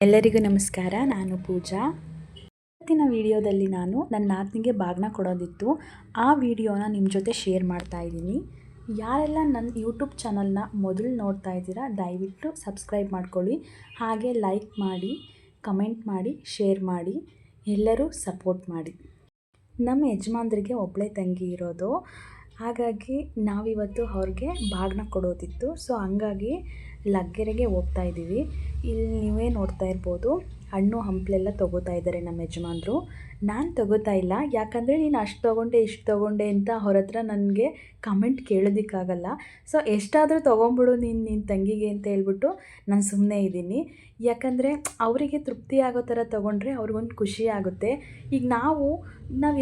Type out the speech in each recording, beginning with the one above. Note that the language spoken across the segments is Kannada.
ಎಲ್ಲರಿಗೂ ನಮಸ್ಕಾರ. ನಾನು ಪೂಜಾ. ಇವತ್ತಿನ ವಿಡಿಯೋದಲ್ಲಿ ನಾನು ನನ್ನ ನಾದಿನಿಗೆ ಬಾಗಿನ ಕೊಡೋದಿತ್ತು. ಆ ವಿಡಿಯೋನ ನಿಮ್ಮ ಜೊತೆ ಶೇರ್ ಮಾಡ್ತಾ ಇದ್ದೀನಿ. ಯಾರೆಲ್ಲ ನನ್ನ ಯೂಟ್ಯೂಬ್ ಚಾನಲ್ನ ಮೊದಲು ನೋಡ್ತಾ ಇದ್ದೀರಾ ದಯವಿಟ್ಟು ಸಬ್ಸ್ಕ್ರೈಬ್ ಮಾಡ್ಕೊಳ್ಳಿ. ಹಾಗೆ ಲೈಕ್ ಮಾಡಿ, ಕಮೆಂಟ್ ಮಾಡಿ, ಶೇರ್ ಮಾಡಿ, ಎಲ್ಲರೂ ಸಪೋರ್ಟ್ ಮಾಡಿ. ನಮ್ಮ ಯಜಮಾನ್ರಿಗೆ ಒಬ್ಬಳೇ ತಂಗಿ ಇರೋದು, ಹಾಗಾಗಿ ನಾವಿವತ್ತು ಅವ್ರಿಗೆ ಬಾಗಿನ ಕೊಡೋದಿತ್ತು. ಸೊ ಹಂಗಾಗಿ ಲಗ್ಗೆರೆಗೆ ಹೋಗ್ತಾ ಇದ್ದೀವಿ. ಇಲ್ಲಿ ನೀವೇ ನೋಡ್ತಾ ಇರ್ಬೋದು, ಹಣ್ಣು ಹಂಪಲೆಲ್ಲ ತೊಗೋತಾ ಇದ್ದಾರೆ ನಮ್ಮ ಯಜಮಾನ್ರು. ನಾನು ತೊಗೋತಾ ಇಲ್ಲ, ಯಾಕಂದರೆ ನೀನು ಅಷ್ಟು ತೊಗೊಂಡೆ ಇಷ್ಟು ತೊಗೊಂಡೆ ಅಂತ ಅವ್ರ ಹತ್ರ ನನಗೆ ಕಮೆಂಟ್ ಕೇಳೋದಕ್ಕಾಗಲ್ಲ. ಸೊ ಎಷ್ಟಾದರೂ ತೊಗೊಂಬಿಡು ನಿನ್ನ ತಂಗಿಗೆ ಅಂತ ಹೇಳ್ಬಿಟ್ಟು ನಾನು ಸುಮ್ಮನೆ ಇದ್ದೀನಿ. ಯಾಕಂದರೆ ಅವರಿಗೆ ತೃಪ್ತಿ ಆಗೋ ಥರ ತೊಗೊಂಡ್ರೆ ಅವ್ರಿಗೊಂದು ಖುಷಿ ಆಗುತ್ತೆ. ಈಗ ನಾವು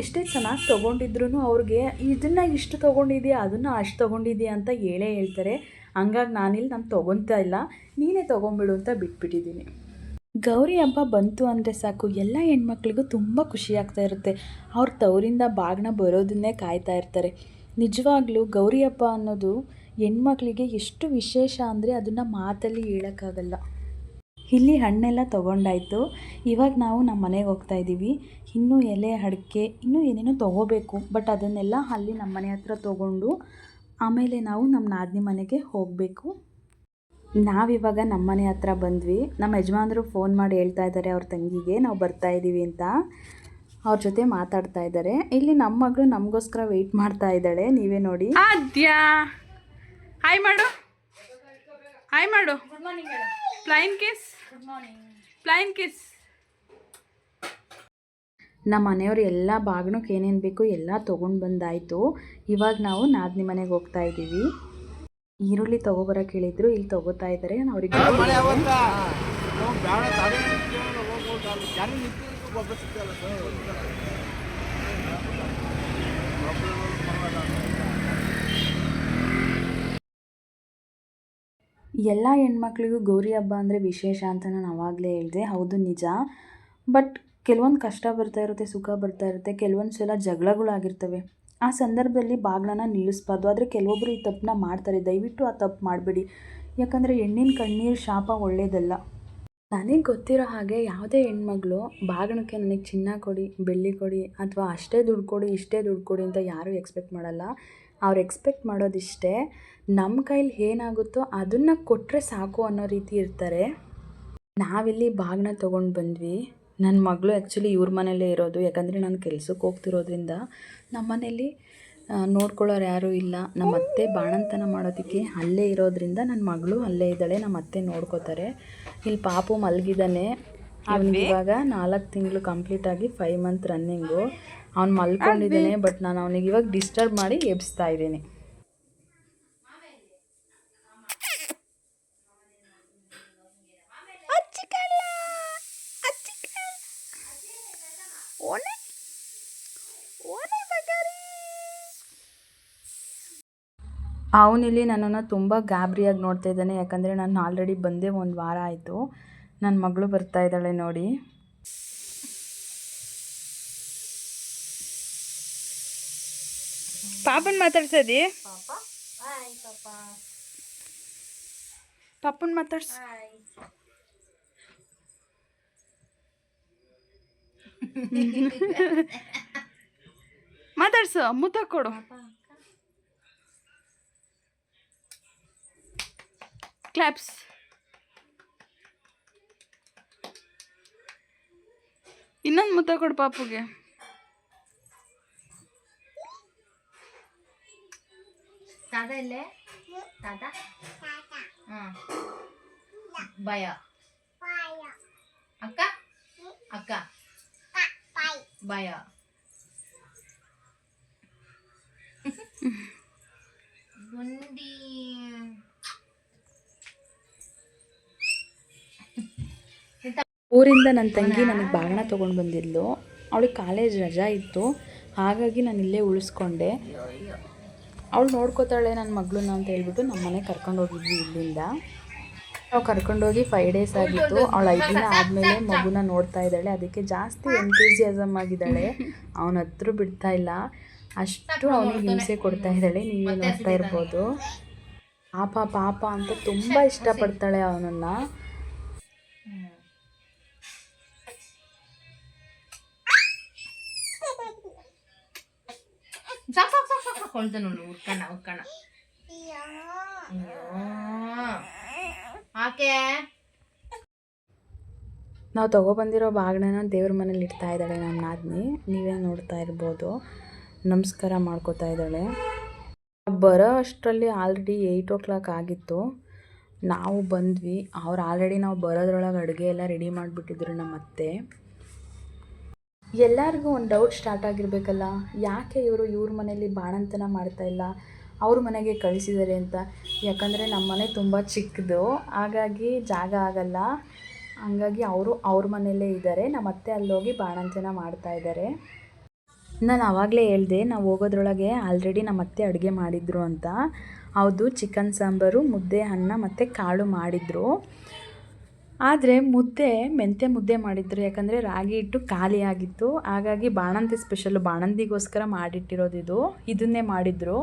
ಎಷ್ಟೇ ಚೆನ್ನಾಗಿ ತೊಗೊಂಡಿದ್ರು ಅವ್ರಿಗೆ ಇದನ್ನು ಇಷ್ಟು ತೊಗೊಂಡಿದ್ದೀಯಾ ಅದನ್ನು ಅಷ್ಟು ತೊಗೊಂಡಿದ್ದೀಯಾ ಅಂತ ಹೇಳ್ತಾರೆ. ಹಂಗಾಗಿ ನಾನು ತೊಗೊತಾ ಇಲ್ಲ, ನೀನೇ ತೊಗೊಂಬಿಡು ಅಂತ ಬಿಟ್ಬಿಟ್ಟಿದ್ದೀನಿ. ಗೌರಿ ಹಬ್ಬ ಬಂತು ಅಂದರೆ ಸಾಕು ಎಲ್ಲ ಹೆಣ್ಮಕ್ಳಿಗೂ ತುಂಬ ಖುಷಿ ಆಗ್ತಾ ಇರುತ್ತೆ. ಅವ್ರ ತವರಿಂದ ಬಾಗಿನ ಬರೋದನ್ನೇ ಕಾಯ್ತಾ ಇರ್ತಾರೆ. ನಿಜವಾಗ್ಲೂ ಗೌರಿ ಹಬ್ಬ ಅನ್ನೋದು ಹೆಣ್ಮಕ್ಳಿಗೆ ಎಷ್ಟು ವಿಶೇಷ ಅಂದರೆ ಅದನ್ನು ಮಾತಲ್ಲಿ ಹೇಳೋಕ್ಕಾಗಲ್ಲ. ಇಲ್ಲಿ ಹಣ್ಣೆಲ್ಲ ತೊಗೊಂಡಾಯಿತು. ಇವಾಗ ನಾವು ನಮ್ಮ ಮನೆಗೆ ಹೋಗ್ತಾ ಇದ್ದೀವಿ. ಇನ್ನೂ ಎಲೆ ಅಡಿಕೆ ಇನ್ನೂ ಏನೇನೋ ತೊಗೋಬೇಕು, ಬಟ್ ಅದನ್ನೆಲ್ಲ ಅಲ್ಲಿ ನಮ್ಮ ಮನೆ ಹತ್ರ ತೊಗೊಂಡು ಆಮೇಲೆ ನಾವು ನಮ್ಮ ನಾದಿನಿ ಮನೆಗೆ ಹೋಗಬೇಕು. ನಾವಿವಾಗ ನಮ್ಮ ಮನೆ ಹತ್ರ ಬಂದ್ವಿ. ನಮ್ಮ ಯಜಮಾನರು ಫೋನ್ ಮಾಡಿ ಹೇಳ್ತಾ ಇದ್ದಾರೆ ಅವ್ರ ತಂಗಿಗೆ ನಾವು ಬರ್ತಾ ಇದ್ದೀವಿ ಅಂತ. ಅವ್ರ ಜೊತೆ ಮಾತಾಡ್ತಾ ಇದ್ದಾರೆ. ಇಲ್ಲಿ ನಮ್ಮ ಮಗಳು ನಮಗೋಸ್ಕರ ವೆಯ್ಟ್ ಮಾಡ್ತಾ ಇದ್ದಾಳೆ, ನೀವೇ ನೋಡಿ. ಆದ್ಯಾ ಹಾಯ್ ಮಾಡು, ಹಾಯ್ ಮಾಡು. Good morning. Flying kiss. Good morning. Flying kiss. ನಮ್ಮ ಮನೆಯವರು ಎಲ್ಲ ಬಾಗಿನಕ್ಕೆ ಏನೇನು ಬೇಕು ಎಲ್ಲ ತೊಗೊಂಡು ಬಂದಾಯಿತು. ಇವಾಗ ನಾವು ನಾದಿನಿ ಮನೆಗೆ ಹೋಗ್ತಾ ಇದ್ದೀವಿ. ಈರುಳ್ಳಿ ತೊಗೊಬರೋಕೆ ಹೇಳಿದ್ರು, ಇಲ್ಲಿ ತೊಗೋತಾ ಇದ್ದಾರೆ. ಅವ್ರಿಗೆ ಎಲ್ಲ ಹೆಣ್ಮಕ್ಳಿಗೂ ಗೌರಿ ಹಬ್ಬ ಅಂದರೆ ವಿಶೇಷ ಅಂತ ನಾನು ಆವಾಗಲೇ ಹೇಳಿದೆ. ಹೌದು ನಿಜ. ಬಟ್ ಕೆಲವೊಂದು ಕಷ್ಟ ಬರ್ತಾ ಇರುತ್ತೆ, ಸುಖ ಬರ್ತಾ ಇರುತ್ತೆ, ಕೆಲವೊಂದು ಸಲ ಜಗಳಗಳಾಗಿರ್ತವೆ. ಆ ಸಂದರ್ಭದಲ್ಲಿ ಬಾಗಿಲನ್ನ ನಿಲ್ಲಿಸ್ಬಾರ್ದು. ಆದರೆ ಕೆಲವೊಬ್ಬರು ಈ ತಪ್ಪನ್ನ ಮಾಡ್ತಾರೆ. ದಯವಿಟ್ಟು ಆ ತಪ್ಪು ಮಾಡಬೇಡಿ. ಯಾಕಂದರೆ ಹೆಣ್ಣಿನ ಕಣ್ಣೀರು ಶಾಪ ಒಳ್ಳೆಯದಲ್ಲ. ನನಗೆ ಗೊತ್ತಿರೋ ಹಾಗೆ ಯಾವುದೇ ಹೆಣ್ಮಗಳು ಬಾಗಿಣಕ್ಕೆ ನನಗೆ ಚಿನ್ನ ಕೊಡಿ, ಬೆಳ್ಳಿ ಕೊಡಿ, ಅಥವಾ ಅಷ್ಟೇ ದುಡ್ಡು ಕೊಡಿ, ಇಷ್ಟೇ ದುಡ್ಡು ಕೊಡಿ ಅಂತ ಯಾರೂ ಎಕ್ಸ್ಪೆಕ್ಟ್ ಮಾಡಲ್ಲ. ಅವ್ರು ಎಕ್ಸ್ಪೆಕ್ಟ್ ಮಾಡೋದಿಷ್ಟೇ, ನಮ್ಮ ಕೈಲಿ ಏನಾಗುತ್ತೋ ಅದನ್ನು ಕೊಟ್ಟರೆ ಸಾಕು ಅನ್ನೋ ರೀತಿ ಇರ್ತಾರೆ. ನಾವಿಲ್ಲಿ ಬಾಗಿನ ತೊಗೊಂಡು ಬಂದ್ವಿ. ನನ್ನ ಮಗಳು ಆ್ಯಕ್ಚುಲಿ ಇವ್ರ ಮನೆಯಲ್ಲೇ ಇರೋದು, ಯಾಕಂದರೆ ನಾನು ಕೆಲ್ಸಕ್ಕೆ ಹೋಗ್ತಿರೋದ್ರಿಂದ ನಮ್ಮ ಮನೇಲಿ ನೋಡ್ಕೊಳ್ಳೋರು ಯಾರೂ ಇಲ್ಲ. ನಮ್ಮ ಅತ್ತೆ ಬಾಣಂತನ ಮಾಡೋದಕ್ಕೆ ಅಲ್ಲೇ ಇರೋದ್ರಿಂದ ನನ್ನ ಮಗಳು ಅಲ್ಲೇ ಇದ್ದಾಳೆ, ನಮ್ಮ ಅತ್ತೆ ನೋಡ್ಕೋತಾರೆ. ಇಲ್ಲಿ ಪಾಪು ಮಲಗಿದ್ದಾನೆ. ಅವ್ನಿಗೆ ಇವಾಗ 4 ತಿಂಗಳು ಕಂಪ್ಲೀಟಾಗಿ 5 ಮಂತ್ ರನ್ನಿಂಗು. ಅವ್ನು ಮಲ್ಕೊಂಡಿದ್ದಾನೆ, ಬಟ್ ನಾನು ಅವನಿಗೆ ಇವಾಗ ಡಿಸ್ಟರ್ಬ್ ಮಾಡಿ ಎಬ್ಸ್ತಾ ಇದ್ದೀನಿ. ಅವನಿಲ್ಲಿ ನನ್ನನ್ನು ತುಂಬ ಗಾಬರಿಯಾಗಿ ನೋಡ್ತಾ ಇದ್ದಾನೆ. ಯಾಕಂದರೆ ನಾನು ಆಲ್ರೆಡಿ ಬಂದೇ 1 ವಾರ ಆಯಿತು. ನನ್ನ ಮಗಳು ಬರ್ತಾ ಇದ್ದಾಳೆ ನೋಡಿ. ಪಾಪನ್ ಮಾತಾಡ್ಸದಿ? ಪಾಪನ್ ಮಾತಾಡ್ಸ. ಮಾತಾಡ್ಸು, ಮುತ್ತ ಕೊಡು. ಕ್ಲಾಪ್ಸ್. ಇನ್ನೊಂದು ಮುತ್ತ ಕೊಡು ಪಾಪುಗೆ. ತಾತ ಇಲ್ಲೇ? ತಾತ ಭಯ. ಅಕ್ಕ ಅಕ್ಕ ಭಯ. ಗುಂಡಿ. ಊರಿಂದ ನನ್ನ ತಂಗಿ ನನಗೆ ಬಾಗಿನ ತೊಗೊಂಡು ಬಂದಿದ್ಲು. ಅವಳಿಗೆ ಕಾಲೇಜ್ ರಜಾ ಇತ್ತು, ಹಾಗಾಗಿ ನಾನು ಇಲ್ಲೇ ಉಳಿಸ್ಕೊಂಡೆ. ಅವಳು ನೋಡ್ಕೋತಾಳೆ ನನ್ನ ಮಗಳನ್ನ ಅಂತ ಹೇಳ್ಬಿಟ್ಟು ನಮ್ಮ ಮನೆಗೆ ಕರ್ಕೊಂಡೋಗಿದ್ವಿ. ಇಲ್ಲಿಂದ ನಾವು ಕರ್ಕೊಂಡೋಗಿ 5 ಡೇಸ್ ಆಗಿತ್ತು. ಅವಳು 5 ದಿನ ಆದಮೇಲೆ ಮಗುನ ನೋಡ್ತಾ ಇದ್ದಾಳೆ. ಅದಕ್ಕೆ ಜಾಸ್ತಿ ಎಂಥೂಸಿಯಾಸಮ್ ಆಗಿದ್ದಾಳೆ. ಅವನ ಹತ್ರ ಬಿಡ್ತಾ ಇಲ್ಲ, ಅಷ್ಟು ಅವನಿಗೆ ಹಿಂಸೆ ಕೊಡ್ತಾ ಇದ್ದಾಳೆ. ನೀವೇ ನೋಡ್ತಾ ಇರ್ಬೋದು. ಪಾಪ ಪಾಪ ಅಂತ ತುಂಬ ಇಷ್ಟಪಡ್ತಾಳೆ ಅವನನ್ನು. ಕೊಳ್ತ ನೋಡು ಉರ್ಕಣ ಆಕೆ ನಾವು ತೊಗೊಬಂದಿರೋ ಬಾಗಿಣನ ದೇವ್ರ ಮನೇಲಿ ಇಡ್ತಾ ಇದ್ದಾಳೆ ನಮ್ಮ ನಾದಿನಿ. ನೀವೇ ನೋಡ್ತಾ ಇರ್ಬೋದು, ನಮಸ್ಕಾರ ಮಾಡ್ಕೋತಾ ಇದ್ದಾಳೆ. ಬರೋ ಅಷ್ಟರಲ್ಲಿ ಆಲ್ರೆಡಿ 8 ಆಗಿತ್ತು. ನಾವು ಬಂದ್ವಿ. ಅವ್ರು ಆಲ್ರೆಡಿ ನಾವು ಬರೋದ್ರೊಳಗೆ ಅಡುಗೆ ಎಲ್ಲ ರೆಡಿ ಮಾಡಿಬಿಟ್ಟಿದ್ರು ನಮ್ಮ ಅತ್ತೆ. ಎಲ್ಲರಿಗೂ ಒಂದು ಡೌಟ್ ಸ್ಟಾರ್ಟ್ ಆಗಿರಬೇಕಲ್ಲ, ಯಾಕೆ ಇವ್ರ ಮನೇಲಿ ಬಾಣಂತನ ಮಾಡ್ತಾಯಿಲ್ಲ, ಅವ್ರ ಮನೆಗೆ ಕಳಿಸಿದ್ದಾರೆ ಅಂತ. ಯಾಕಂದರೆ ನಮ್ಮ ಮನೆ ತುಂಬ ಚಿಕ್ಕದು, ಹಾಗಾಗಿ ಜಾಗ ಆಗಲ್ಲ. ಹಂಗಾಗಿ ಅವ್ರ ಮನೆಯಲ್ಲೇ ಇದ್ದಾರೆ. ನಮ್ಮ ಅತ್ತೆ ಅಲ್ಲೋಗಿ ಬಾಣಂತನ ಮಾಡ್ತಾಯಿದ್ದಾರೆ. ನಾನು ಆವಾಗಲೇ ಹೇಳಿದೆ, ನಾವು ಹೋಗೋದ್ರೊಳಗೆ ಆಲ್ರೆಡಿ ನಮ್ಮ ಅತ್ತೆ ಅಡುಗೆ ಮಾಡಿದ್ರು ಅಂತ. ಹೌದು, ಚಿಕನ್ ಸಾಂಬಾರು, ಮುದ್ದೆ, ಅನ್ನ ಮತ್ತು ಕಾಳು ಮಾಡಿದರು. ಆದರೆ ಮೆಂತ್ಯ ಮುದ್ದೆ ಮಾಡಿದ್ರು. ಯಾಕಂದರೆ ರಾಗಿ ಹಿಟ್ಟು ಖಾಲಿ ಆಗಿತ್ತು. ಹಾಗಾಗಿ ಬಾಣಂತಿ ಸ್ಪೆಷಲ್ಲು, ಬಾಣಂತಿಗೋಸ್ಕರ ಮಾಡಿಟ್ಟಿರೋದು ಇದನ್ನೇ ಮಾಡಿದರು.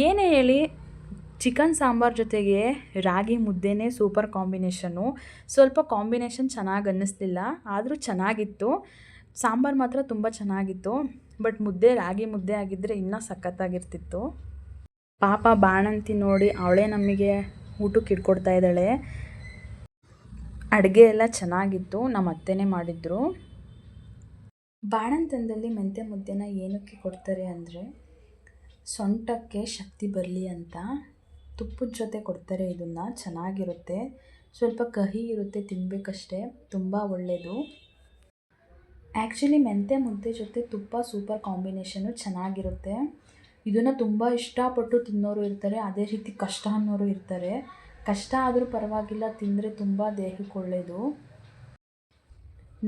ಏನೇ ಹೇಳಿ, ಚಿಕನ್ ಸಾಂಬಾರು ಜೊತೆಗೆ ರಾಗಿ ಮುದ್ದೆನೇ ಸೂಪರ್ ಕಾಂಬಿನೇಷನ್ನು. ಸ್ವಲ್ಪ ಕಾಂಬಿನೇಷನ್ ಚೆನ್ನಾಗಿ ಅನ್ನಿಸ್ಲಿಲ್ಲ, ಆದರೂ ಚೆನ್ನಾಗಿತ್ತು. ಸಾಂಬಾರು ಮಾತ್ರ ತುಂಬ ಚೆನ್ನಾಗಿತ್ತು. ಬಟ್ ರಾಗಿ ಮುದ್ದೆ ಆಗಿದ್ದರೆ ಇನ್ನೂ ಸಖತ್ತಾಗಿರ್ತಿತ್ತು. ಪಾಪ ಬಾಣಂತಿ ನೋಡಿ ಅವಳೇ ನಮಗೆ ಊಟಕ್ಕೆ ಇಟ್ಕೊಡ್ತಾ ಇದ್ದಾಳೆ. ಅಡುಗೆ ಎಲ್ಲ ಚೆನ್ನಾಗಿತ್ತು, ನಮ್ಮ ಅತ್ತೆನೇ ಮಾಡಿದ್ರು. ಬಾಣಂತನದಲ್ಲಿ ಮೆಂತ್ಯ ಮುದ್ದೆನ ಏನಕ್ಕೆ ಕೊಡ್ತಾರೆ ಅಂದರೆ, ಸೊಂಟಕ್ಕೆ ಶಕ್ತಿ ಬರಲಿ ಅಂತ. ತುಪ್ಪದ ಜೊತೆ ಕೊಡ್ತಾರೆ ಇದನ್ನು. ಚೆನ್ನಾಗಿರುತ್ತೆ, ಸ್ವಲ್ಪ ಕಹಿ ಇರುತ್ತೆ, ತಿನ್ನಬೇಕಷ್ಟೇ, ತುಂಬ ಒಳ್ಳೆಯದು. ಆ್ಯಕ್ಚುಲಿ ಮೆಂತ್ಯ ಮುದ್ದೆ ಜೊತೆ ತುಪ್ಪ ಸೂಪರ್ ಕಾಂಬಿನೇಷನ್ನು, ಚೆನ್ನಾಗಿರುತ್ತೆ. ಇದನ್ನು ತುಂಬ ಇಷ್ಟಪಟ್ಟು ತಿನ್ನೋರು ಇರ್ತಾರೆ, ಅದೇ ರೀತಿ ಕಷ್ಟ ಅನ್ನೋರು ಇರ್ತಾರೆ. ಕಷ್ಟ ಆದರೂ ಪರವಾಗಿಲ್ಲ, ತಿಂದರೆ ತುಂಬ ದೇಹಕ್ಕೆ ಒಳ್ಳೆಯದು.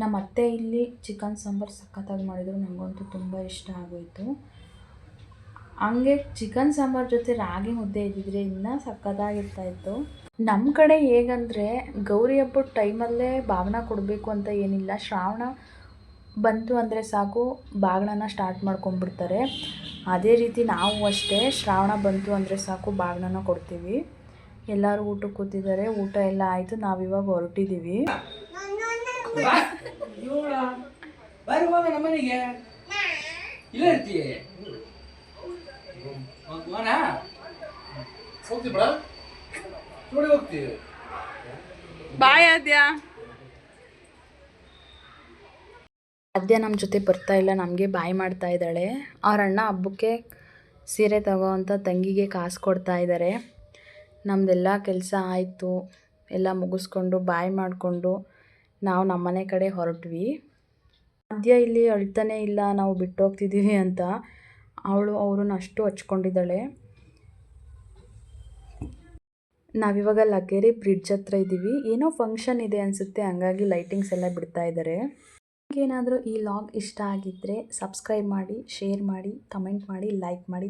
ನಮ್ಮ ಅತ್ತೆ ಇಲ್ಲಿ ಚಿಕನ್ ಸಾಂಬಾರು ಸಖತ್ತಾಗಿ ಮಾಡಿದರು, ನನಗಂತೂ ತುಂಬ ಇಷ್ಟ ಆಗೋಯಿತು. ಹಂಗೆ ಚಿಕನ್ ಸಾಂಬಾರು ಜೊತೆ ರಾಗಿ ಮುದ್ದೆ ಇದ್ದಿದ್ರೆ ಇನ್ನೂ ಸಖತ್ತಾಗಿರ್ತಾಯಿತ್ತು. ನಮ್ಮ ಕಡೆ ಹೇಗಂದರೆ, ಗೌರಿ ಹಬ್ಬದ ಟೈಮಲ್ಲೇ ಬಾಗಿನ ಕೊಡಬೇಕು ಅಂತ ಏನಿಲ್ಲ. ಶ್ರಾವಣ ಬಂತು ಅಂದರೆ ಸಾಕು, ಬಾಗಿಣನ ಸ್ಟಾರ್ಟ್ ಮಾಡ್ಕೊಂಡ್ಬಿಡ್ತಾರೆ. ಅದೇ ರೀತಿ ನಾವು ಅಷ್ಟೇ, ಶ್ರಾವಣ ಬಂತು ಅಂದರೆ ಸಾಕು ಬಾಗಿಣನ ಕೊಡ್ತೀವಿ. ಎಲ್ಲರೂ ಊಟಕ್ಕೆ ಕೂತಿದ್ದಾರೆ, ಊಟ ಎಲ್ಲ ಆಯಿತು, ನಾವಿವಾಗ ಹೊರಟಿದ್ದೀವಿ. ಬಾಯ್ ಆದ್ಯಾ. ಆದ್ಯ ನಮ್ಮ ಜೊತೆ ಬರ್ತಾ ಇಲ್ಲ, ನಮಗೆ ಬಾಯ್ ಮಾಡ್ತಾ ಇದ್ದಾಳೆ. ಅವ್ರ ಅಣ್ಣ ಹಬ್ಬಕ್ಕೆ ಸೀರೆ ತಗೋ ಅಂತ ತಂಗಿಗೆ ಕಾಸು ಕೊಡ್ತಾ ಇದ್ದಾರೆ. ನಮ್ಮದೆಲ್ಲ ಕೆಲಸ ಆಯಿತು, ಎಲ್ಲ ಮುಗಿಸ್ಕೊಂಡು ಬಾಯ್ ಮಾಡಿಕೊಂಡು ನಾವು ನಮ್ಮ ಮನೆ ಕಡೆ ಹೊರಟ್ವಿ. ಆದ್ಯ ಇಲ್ಲಿ ಅಳ್ತಾನೆ ಇಲ್ಲ ನಾವು ಬಿಟ್ಟೋಗ್ತಿದ್ದೀವಿ ಅಂತ. ಅವ್ರನ್ನ ಅಷ್ಟು ಹಚ್ಕೊಂಡಿದ್ದಾಳೆ. ನಾವಿವಾಗ ಲಗ್ಗೆರೆ ಬ್ರಿಡ್ಜ್ ಹತ್ರ ಇದ್ದೀವಿ. ಏನೋ ಫಂಕ್ಷನ್ ಇದೆ ಅನಿಸುತ್ತೆ, ಹಂಗಾಗಿ ಲೈಟಿಂಗ್ಸ್ ಎಲ್ಲ ಬಿಡ್ತಾ ಇದ್ದಾರೆ. ಏನಾದರೂ ಈ ಲಾಗ್ ಇಷ್ಟ ಆಗಿದ್ದರೆ ಸಬ್ಸ್ಕ್ರೈಬ್ ಮಾಡಿ, ಶೇರ್ ಮಾಡಿ, ಕಮೆಂಟ್ ಮಾಡಿ, ಲೈಕ್ ಮಾಡಿ.